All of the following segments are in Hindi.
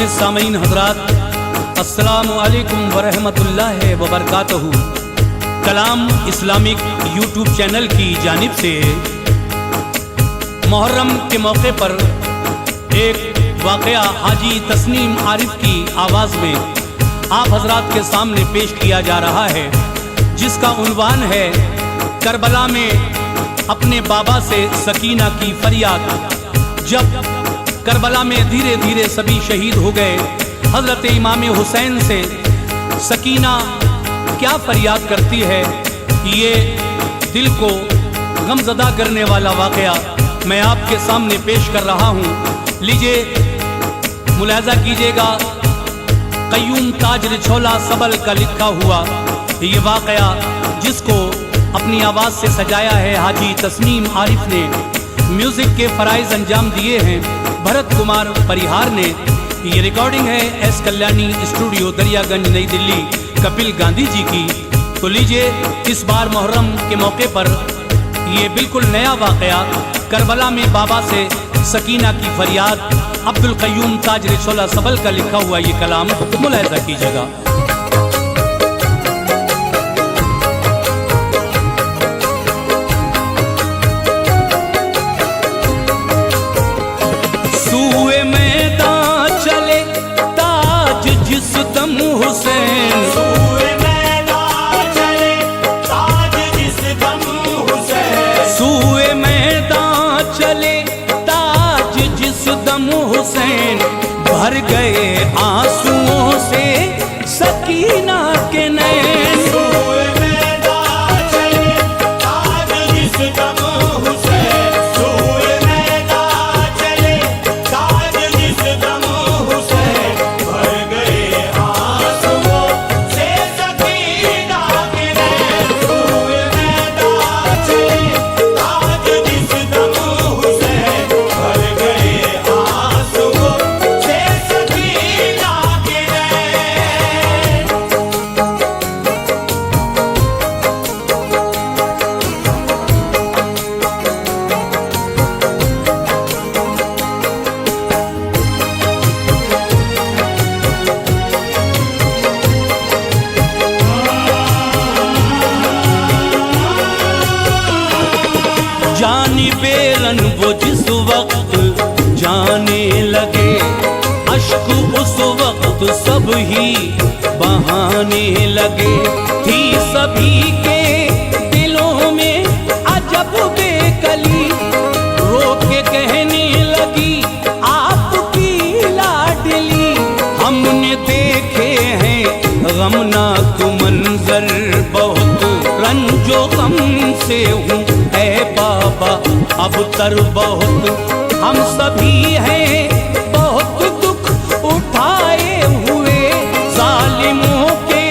मोअज़्ज़िज़ सामीन हज़रात, अस्सलामु अलैकुम वरहमतुल्लाहि वबरकातुहू। कलाम इस्लामिक यूट्यूब चैनल की जानिब से मुहर्रम के मौके पर एक वाक़या हाजी तस्नीम आरिफ की आवाज़ में आप हज़रात के सामने पेश किया जा रहा है, जिसका उन्वान है करबला में अपने बाबा से सकीना की फरियाद। जब करबला में धीरे धीरे सभी शहीद हो गए, हज़रत इमाम हुसैन से सकीना क्या फरियाद करती है, ये दिल को गमज़दा करने वाला वाक़या मैं आपके सामने पेश कर रहा हूँ। लीजिए मुलाहज़ा कीजिएगा, क़य्यूम ताज रिछोला सबल का लिखा हुआ ये वाक़या, जिसको अपनी आवाज़ से सजाया है हाजी तस्नीम आरिफ ने। म्यूज़िक के फ़राइज़ अंजाम दिए हैं भरत कुमार परिहार ने। ये रिकॉर्डिंग है एस कल्याणी स्टूडियो, दरियागंज, नई दिल्ली, कपिल गांधी जी की। तो लीजिए इस बार मुहर्रम के मौके पर ये बिल्कुल नया वाक़या, करबला में बाबा से सकीना की फरियाद, अब्दुल क़य्यूम ताज रिछोला सबल का लिखा हुआ ये कलाम मुलाहज़ा कीजिएगा। सूए मैदान चले ताज जिस दम हुसैन, सूए मैदान चले ताज जिस दम हुसैन, सूए मैदान चले ताज जिस दम हुसैन, भर गए आंसुओं से सकीना के नैन। सूए मैदान चले ताज जिस दम हुसैन, सूए मैदान चले ताज जिस दम हुसैन, भर गए आंसुओं से सकीना के नैन। सूए मैदान चले ताज जिस दम हुसैन, भर गए आंसुओं से सकीना के नैन। जानी बेरन वो जिस वक्त जाने लगे, अश्क उस वक्त सब ही बहाने लगे। थी सभी के दिलों में अजब बेकली, रो के कहने लगी आपकी लाडली। हमने देखे हैं गमनाक मंजर बहुत, रंजो गम से हूँ ऐ बाबा अब तर बहुत। हम सभी हैं बहुत दुख उठाए हुए, जालिमों के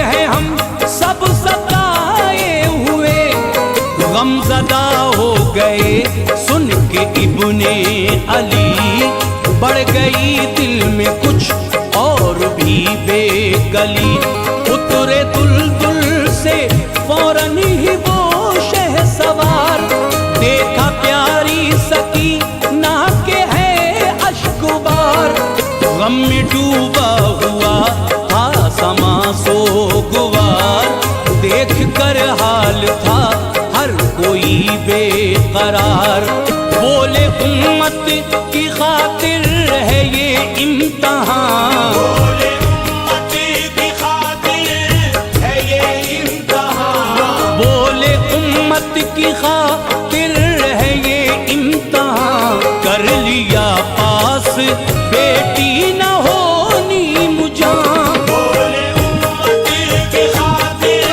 हैं हम सब सताए हुए। गमज़दा हो गए सुन के इब्ने अली, बढ़ गई दिल में कुछ और भी बेकली। उतरे दुलदुल से फौरन ही वो शहसवार, देखा प्यारी सकीना के है अश्कबार। गम में डूबा हुआ था समा सोगवार, देख कर हाल था हर कोई बेकरार। बोले उम्मत की खातिर है ये इम्तिहान, बोले उम्मत की खातिर है ये इम्तिहान, बोले उम्मत की खातिर है ये इम्तिहान। कर लिया पास बेटी न होनी मुझां, बोले उम्मत की खातिर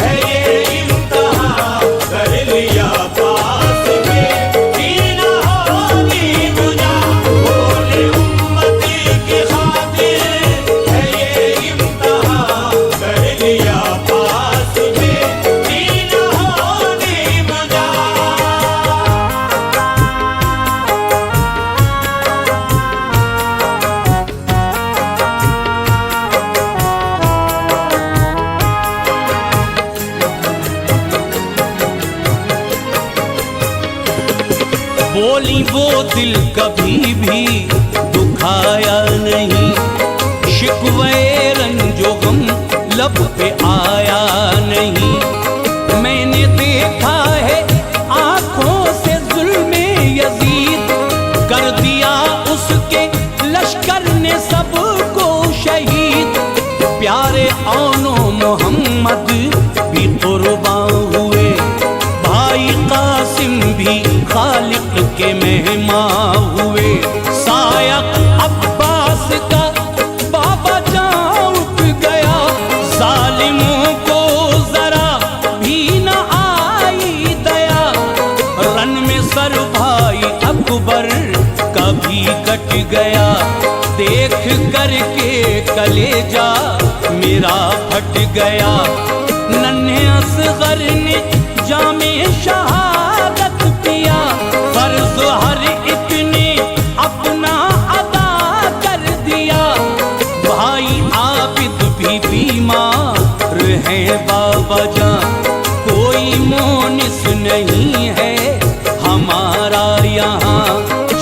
है ये इम्तिहान। कर लिया पास बेटी न होनी मुझा, बोले उम्मत की खातिर है ये इम्तिहान। कर लिया पास बेटी न होनी मुझा। बोली वो दिल कभी भी दुखाया नहीं, सबको शहीद, प्यारे औनो मोहम्मद भी कुर्बान हुए। भाई कासिम भी खालिक के मेहमान हुए। सायक अब्बास का बाबा जान उठ गया, जालिमों को जरा भी न आई दया। रन में सर भाई अकबर कभी कट गया, देख करके कलेजा मेरा फट गया। नन्हे असगर ने जामे शहादत पिया, फर्ज हर एक ने अपना अदा कर दिया। भाई आबिद भी बीमार हैं बाबा जान, कोई मोनिस नहीं है हमारा यहाँ।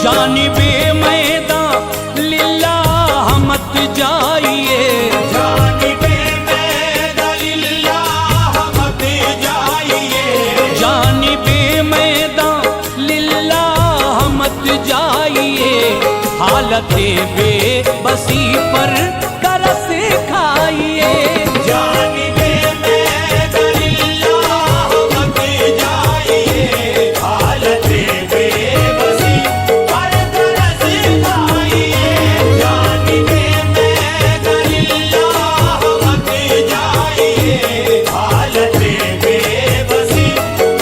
जानिबे मैदान लिल्लाह मत जाइए, जानिबे मैदान लिल्लाह मत जाइए। जानिबे मैदान लिल्लाह मत जाइए। हालते बेबसी पर तरस खाइए, जानिबे मैदान लिल्लाह मत जाइए। हालते बेबसी पर तरस खाइए। जानिबे मैदान लिल्लाह मत जाइए। हालते बेबसी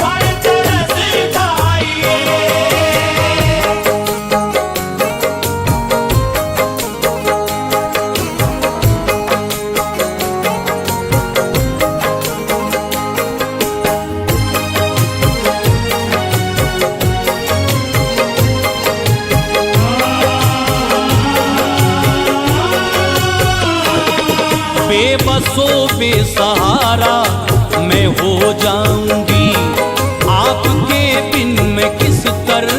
पर तरस खाइए। बेबसो बेसहारा मैं हो जाऊंगी। आपके बिन मैं किस तरह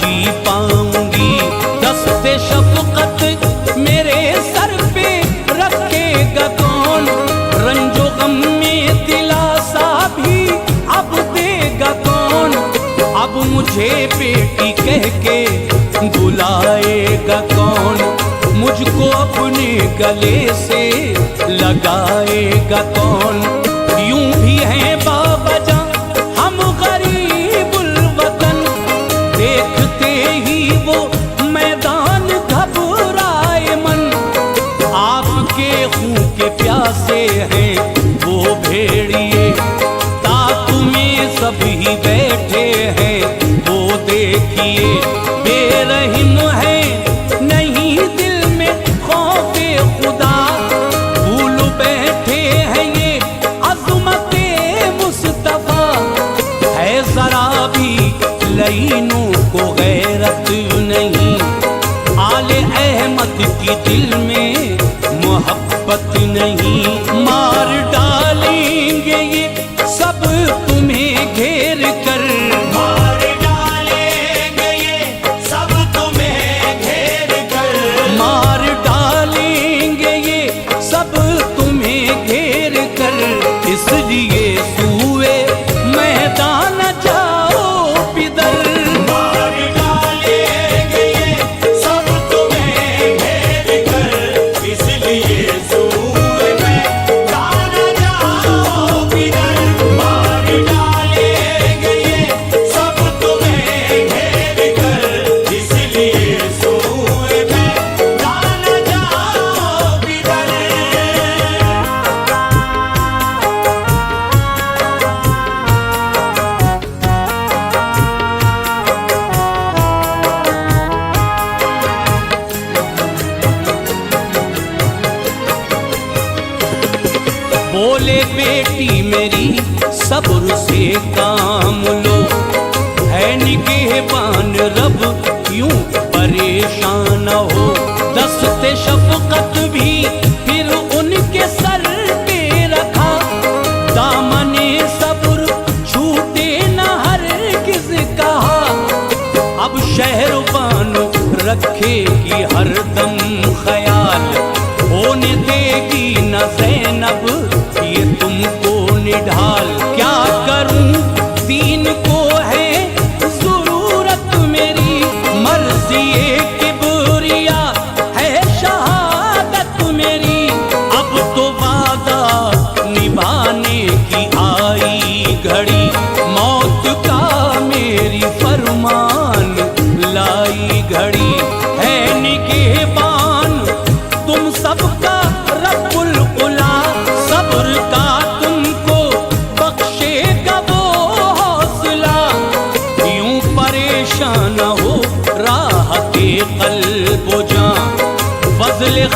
जी पाऊंगी। दस्ते शफकत मेरे सर पे रखेगा कौन, रंजो गम में दिलासा भी अब देगा कौन। अब मुझे बेटी कह के बुलाएगा कौन, मुझको अपने गले से लगाएगा कौन। यूं भी है बाबा जान हम गरीबुल वतन, देखते ही वो मैदान घबराए मन। आपके खून के प्यासे हैं वो भेड़िए, ताक में सभी बैठे हैं वो देखिए। बेरहिम है नहीं दिल में खौफे खुदा, भूल बैठे हैं ये अज़मते मुस्तफा। है जरा भी लईनों को गैरत नहीं, आले अहमद की दिल में मोहब्बत नहीं। मार डालेंगे ये सब तुम्हें घेर कर, मार डालेंगे ये सब तुम्हें घेर कर। मार डालेंगे ये सब तुम्हें घेर कर। इसलिए सूए मैदान जाओ पिदर, मार डालेंगे ये सब तुम्हें घेर कर। इसलिए सूए मैदान जाओ पिदर। मार डालेंगे ये सब तुम्हें घेर कर। इसलिए सूए मैदान जाओ पिदर। बोले बेटी मेरी सब्र से काम लो, है निगहबान रब यूं परेशान हो। दस्ते शफकत भी फिर उनके सर पे रखा, दामने सब्र छूटे न हर किस कहा। अब शहरबानो रखेगी हरदम ख्याल, होने देगी न ज़ैनब ये तुमको निढाल। क्या करूं दीन को है जरूरत मेरी, मर्जी किबरिया है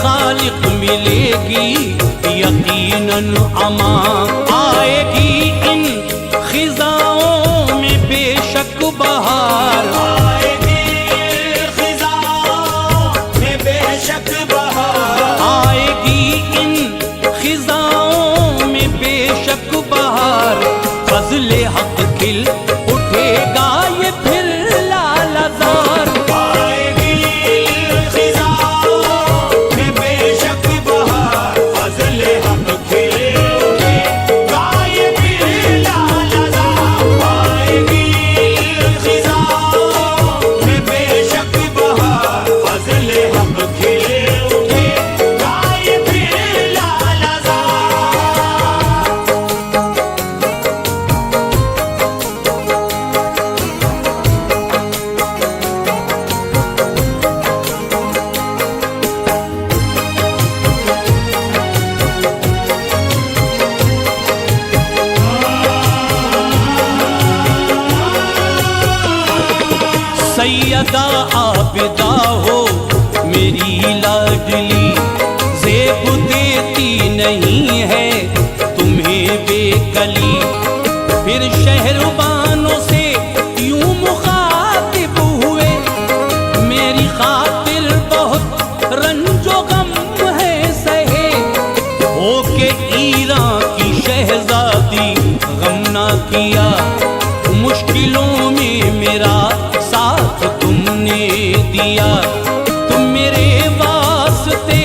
खालिक मिलेगी यकीनन अमा। आएगी इन खिजाओं में बेशक बहार, आएगी खिजाओं में बेशक बहार, आएगी इन खिजाओं में बेशक बहार। फजले हक खिल उठेगा ये फिर लालजार। आएगी खिजाओं में बेशक बहार, फजले हक खिले उठेगा ये फिर लालजार। आएगी खिजाओं में बेशक बहार, फजले हक खिले उठेगा ये फिर लालजार। सैयदा आबिदा हो मेरी लाडली, ज़ेब देती नहीं है तुम्हें बेकली। फिर शहरबानों से यूं मुखातिब हुए, मेरी खातिर बहुत रंजो गम है सहे। हो के ईरान की शहजादी गम ना किया, मुश्किलों में मेरा साथ तुमने दिया। तुम मेरे वास्ते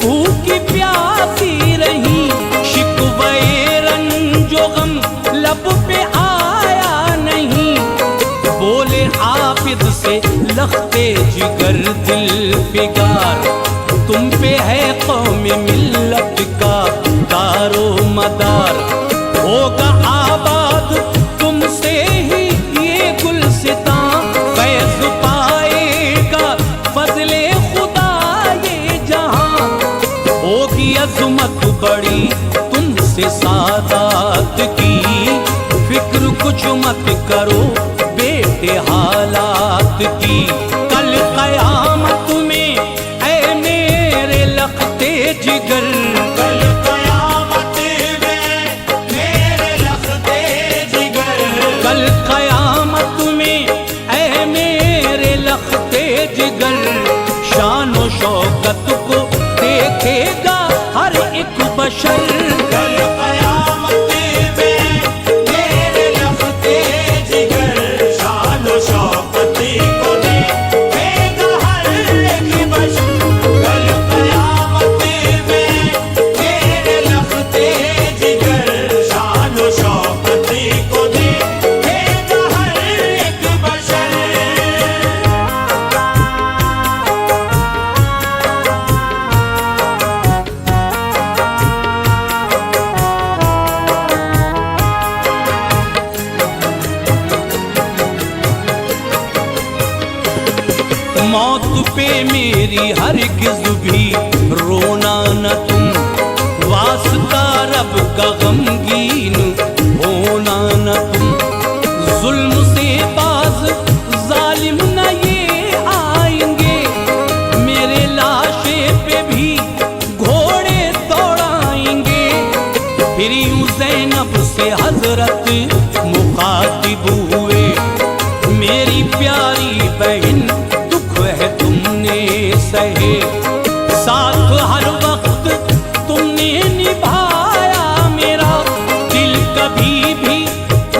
भूखी प्यासी रही, शिकवे रंजो गम लब पे आया नहीं। बोले आबिद से लखते जिगर दिल फिगार, तुम पे है कौम मिल्लत का दारो मदार। होगा आबाद तुमसे ही ये गुलसितां, फैज़ पाएगा फजले खुदा ये जहां। होगी अज़मत बड़ी तुमसे सादात की, फिक्र कुछ मत करो बेटे हालात की। कल क़यामत में ऐ मेरे लखते जिगर, कल क़यामत में मेरे लखते जिगर, कल क़यामत में ऐ मेरे लखते जिगर। शानो शौकत को देखेगा हर एक बशर। कल क़यामत में मेरे लखते जिगर, शान व शौकत को देखेगा हर एक बशर। कल क़यामत में मेरे लखते जिगर, शान व शौकत को देखेगा हर एक बशर। मौत पे मेरी हरगिज़ भी रोना न तुम, वास्ता रब का गमगीन होना न तुम। जुल्म से बाज जालिम न ये आएंगे, मेरे लाशे पे भी घोड़े दौड़ाएंगे। फिर यूं ज़ैनब से हजरत मुखातिब हुए, मेरी प्यारी बहन दुख है तुमने सहे। साथ हर वक्त तुमने निभाया मेरा, दिल कभी भी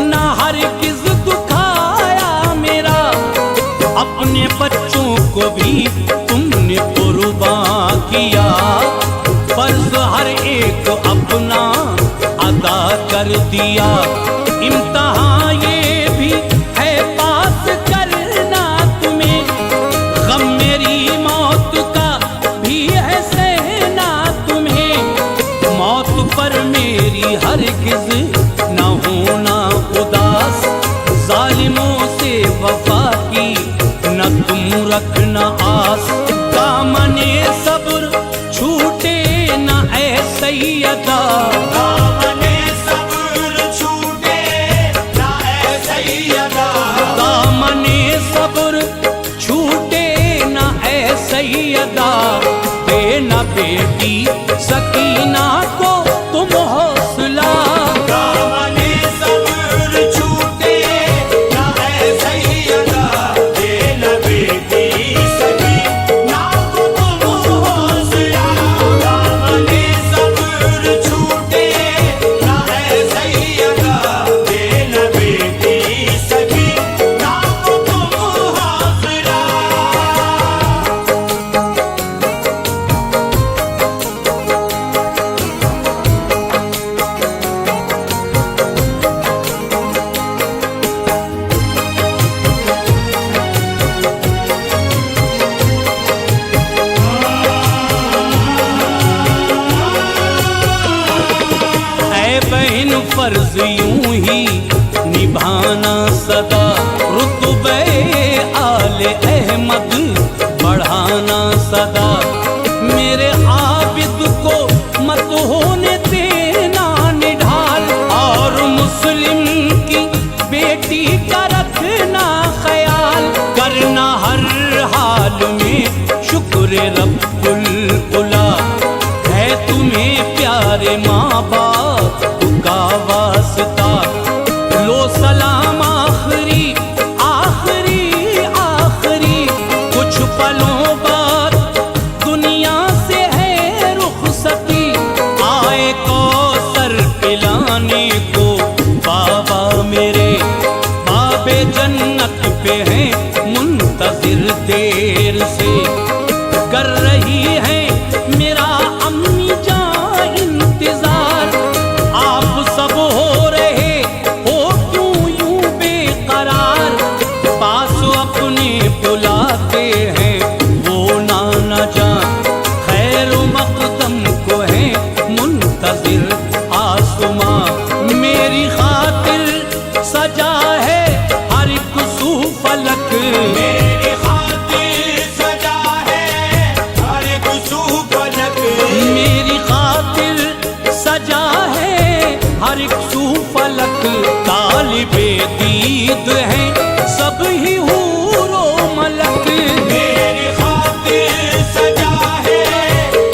ना हरगिज़ दुखाया मेरा। अपने बच्चों को भी तुमने कुर्बान किया, फर्ज हर एक अपना अदा कर दिया। इम्तिहान ये भी है पास करना तुम्हें, गम मेरी मौत का भी है सहना तुम्हें। मौत पर मेरी हरगिज़ न होना उदास, जालिमों से वफा की न तुम रखना आस। दामने सब्र छूटे न ऐ सैयदा, दामने सब्र छूटे ना ऐ सैयदा, दामने सब्र छूटे न ऐ सैयदा। देना बेटी सकीना को तुम हौसला। दामने सब्र छूटे ना है सैयदा, दे न बेटी सकीना को तुम हौसला। दामने सब्र छूटे ना है सैयदा, दे न बेटी सकीना को तुम हौसला। ऐ बहन फर्ज यूं ही निभाना सदा, रुतबे आले अहमद बढ़ाना सदा। मेरे आबिद को मत होने देना निढाल, और मुस्लिम की बेटी का रखना ख्याल। करना हर हाल में शुक्र रब्बुल उला, है तुम्हें प्यारे माँ बाप का वास्ता। लो सलाम आखिरी आखिरी आखिरी, कुछ पलों बाद दुनिया से है रुखसती। आए कौसर पिलाने को बाबा मेरे, बाबे जन्नत पे हैं मुंतजिर देर से। कर रही है मेरा अम्मी जान इंतजार, आप सब हो रहे हो क्यों यूं बेकरार। पास अपने बुलाते हैं वो नाना जान, खैर मकदम को है मुंतजिर आसमां। मेरी खातिर सजा है हर एक सूफलक, मेरी खातिर सजा है हर एक सूफलक। मेरी खातिर सजा है हर एक सूफलक। तालिबे दीद हैं सब ही हूरो मलक, मेरी खातिर सजा है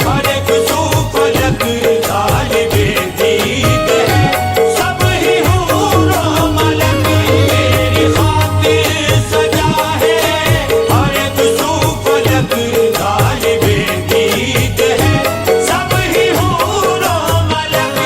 हर एक सूफलक। तालिबे दीद है सब ही हूरो मलक। मेरी खातिर सजा है हर एक सूफलक। तालिबे दीद है सब ही हूरो मलक।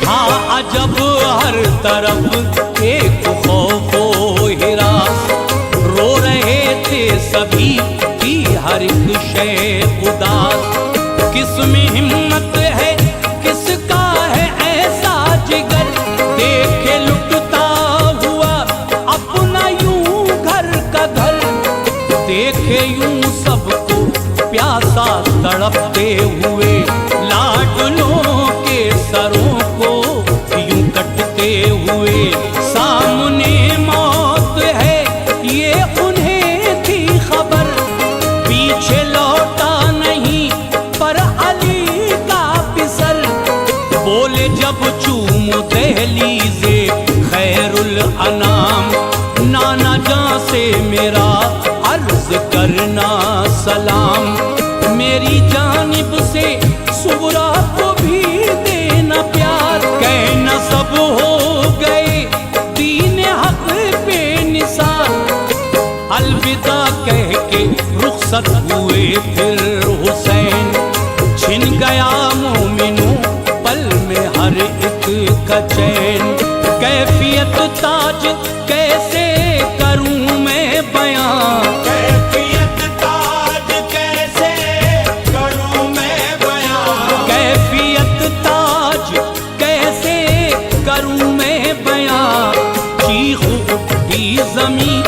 हाँ अजब हर तरफ एक खौफो हिरास, रो रहे थे सभी की हर एक शय उदास। किसमें हिम्मत है किसका है ऐसा जिगर, देखे लुटता हुआ अपना यूं घर का घर। देखे यूं सबको प्यासा तड़पते हुए, लाडलों के सरों को यूं कटते हुए। सामने मौत है ये उन्हें थी खबर, पीछे लौटा नहीं पर अली का पिसर। बोले जब चूमो दहलीज़े खैरुल अनाम, नाना जान से मेरा अर्ज करना सलाम। मेरी जानिब से सुगरा को भी देना प्यार, कहना सब हो गए दीन हक पे निसार। अलविदा कह के रुखसत हुए फिर हुसैन, छिन गया मोमिनों पल में हर एक का चैन। कैफियत ताज कैसे करूं मैं बयां, कैफियत ताज कैसे करूं मैं बयां। कैफियत ताज कैसे करूं मैं बयां। चीख उठी ज़मीं